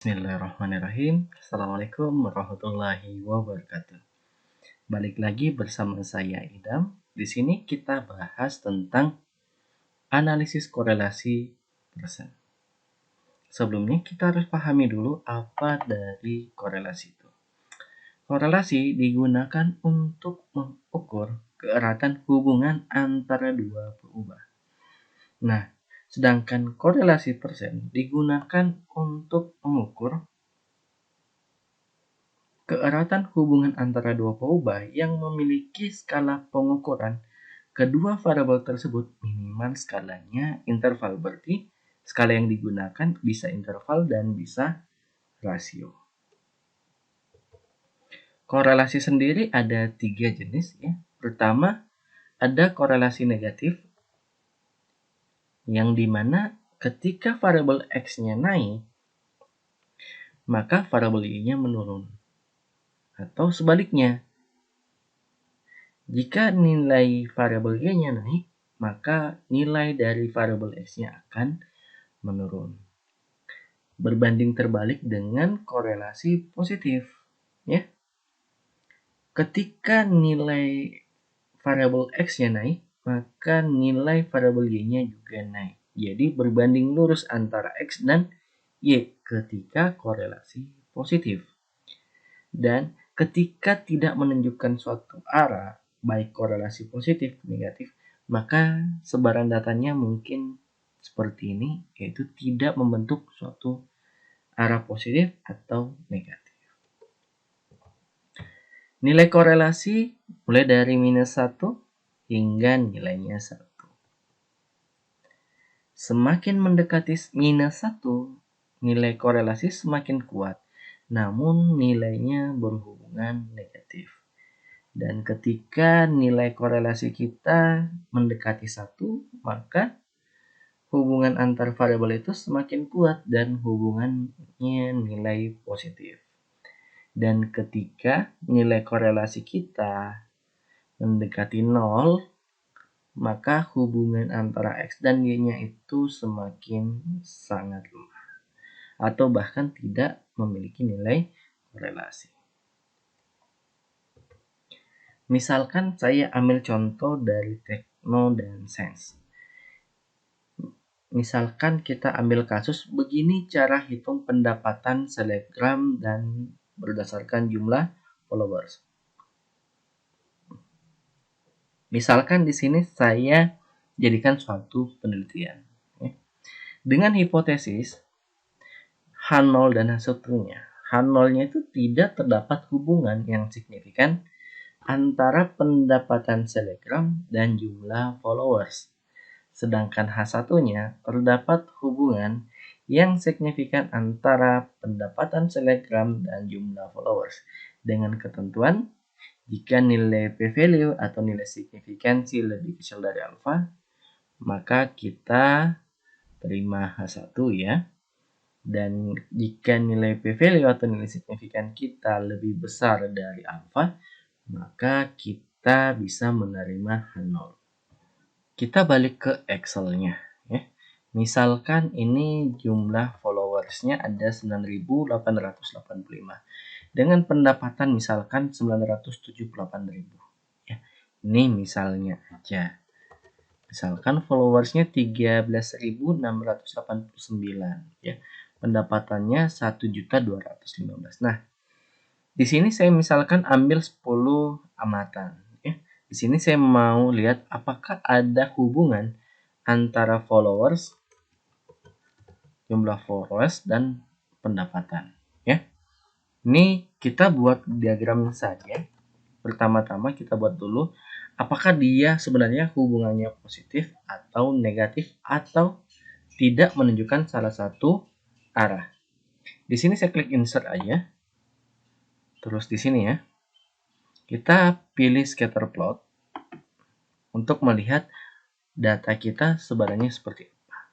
Bismillahirrahmanirrahim. Assalamualaikum warahmatullahi wabarakatuh. Balik lagi bersama saya Idam. Di sini kita bahas tentang analisis korelasi persen. Sebelumnya kita harus pahami dulu apa dari korelasi itu. Korelasi digunakan untuk mengukur keeratan hubungan antara dua perubahan. Nah, sedangkan korelasi persen digunakan untuk mengukur keeratan hubungan antara dua perubahan yang memiliki skala pengukuran kedua variabel tersebut minimal skalanya interval, berarti skala yang digunakan bisa interval dan bisa rasio. Korelasi sendiri ada 3 jenis ya. Pertama, ada korelasi negatif yang dimana ketika variabel X-nya naik, maka variabel Y-nya menurun. Atau sebaliknya, jika nilai variabel Y-nya naik, maka nilai dari variabel X-nya akan menurun. Berbanding terbalik dengan korelasi positif, ya. Ketika nilai variabel X-nya naik, maka nilai variabel Y-nya juga naik. Jadi berbanding lurus antara X dan Y ketika korelasi positif. Dan ketika tidak menunjukkan suatu arah, baik korelasi positif negatif, maka sebaran datanya mungkin seperti ini, yaitu tidak membentuk suatu arah positif atau negatif. Nilai korelasi mulai dari -1 hingga nilainya 1. Semakin mendekati -1, nilai korelasi semakin kuat, namun nilainya berhubungan negatif. Dan ketika nilai korelasi kita mendekati 1, maka hubungan antar variabel itu semakin kuat dan hubungannya nilai positif. Dan ketika nilai korelasi kita mendekati 0, maka hubungan antara X dan Y-nya itu semakin sangat lemah atau bahkan tidak memiliki nilai korelasi. Misalkan saya ambil contoh dari tekno dan sains. Misalkan kita ambil kasus begini cara hitung pendapatan selebgram dan berdasarkan jumlah followers. Misalkan di sini saya jadikan suatu penelitian. Dengan hipotesis H0 dan H1-nya. H0-nya itu tidak terdapat hubungan yang signifikan antara pendapatan selebgram dan jumlah followers. Sedangkan H1-nya terdapat hubungan yang signifikan antara pendapatan selebgram dan jumlah followers. Dengan ketentuan, jika nilai p-value atau nilai signifikansi lebih kecil dari alfa, maka kita terima H1 ya. Dan jika nilai p-value atau nilai signifikan kita lebih besar dari alfa, maka kita bisa menerima H0. Kita balik ke Excel-nya ya. Misalkan ini jumlah followersnya ada 9.885 dengan pendapatan misalkan 978.000 ya. Ini misalnya aja. Misalkan followersnya 13.689 ya. Pendapatannya 1.215. Nah, di sini saya misalkan ambil 10 amatan ya. Di sini saya mau lihat apakah ada hubungan antara followers, jumlah followers dan pendapatan ya. Ini kita buat diagram saja. Pertama-tama kita buat dulu apakah dia sebenarnya hubungannya positif atau negatif atau tidak menunjukkan salah satu arah. Di sini saya klik insert aja. Terus di sini ya. Kita pilih scatter plot untuk melihat data kita sebarannya seperti apa.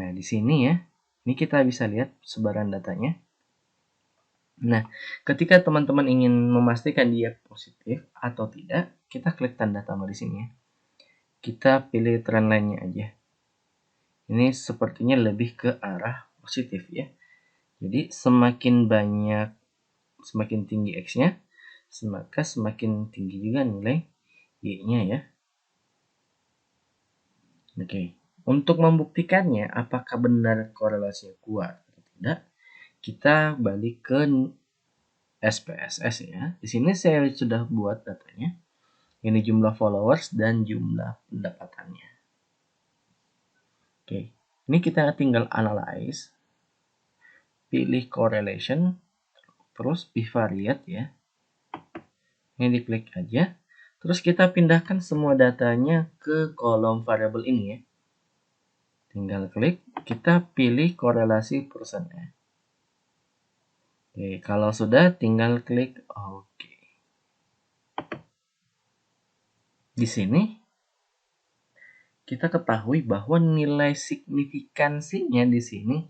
Nah, di sini ya. Ini kita bisa lihat sebaran datanya. Nah, ketika teman-teman ingin memastikan dia positif atau tidak, kita klik tanda tambah di sini ya. Kita pilih trend line-nya aja. Ini sepertinya lebih ke arah positif ya. Jadi semakin tinggi X-nya, maka semakin tinggi juga nilai Y-nya ya. Oke. Untuk membuktikannya apakah benar korelasinya kuat atau tidak, kita balik ke SPSS ya. Di sini saya sudah buat datanya. Ini jumlah followers dan jumlah pendapatannya. Oke. Ini kita tinggal analyze. Pilih correlation, terus bivariate ya. Ini diklik aja. Terus kita pindahkan semua datanya ke kolom variabel ini ya. Tinggal klik, kita pilih korelasi persennya. Oke, kalau sudah tinggal klik OK. Di sini kita ketahui bahwa nilai signifikansinya di sini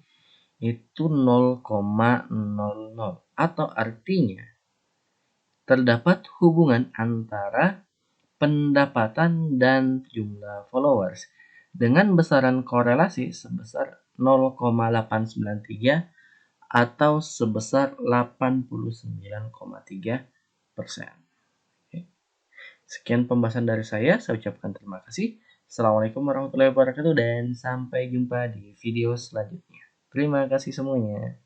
itu 0,00 atau artinya terdapat hubungan antara pendapatan dan jumlah followers dengan besaran korelasi sebesar 0,893 atau sebesar 89,3%. Sekian pembahasan dari saya ucapkan terima kasih. Assalamualaikum warahmatullahi wabarakatuh dan sampai jumpa di video selanjutnya. Terima kasih semuanya.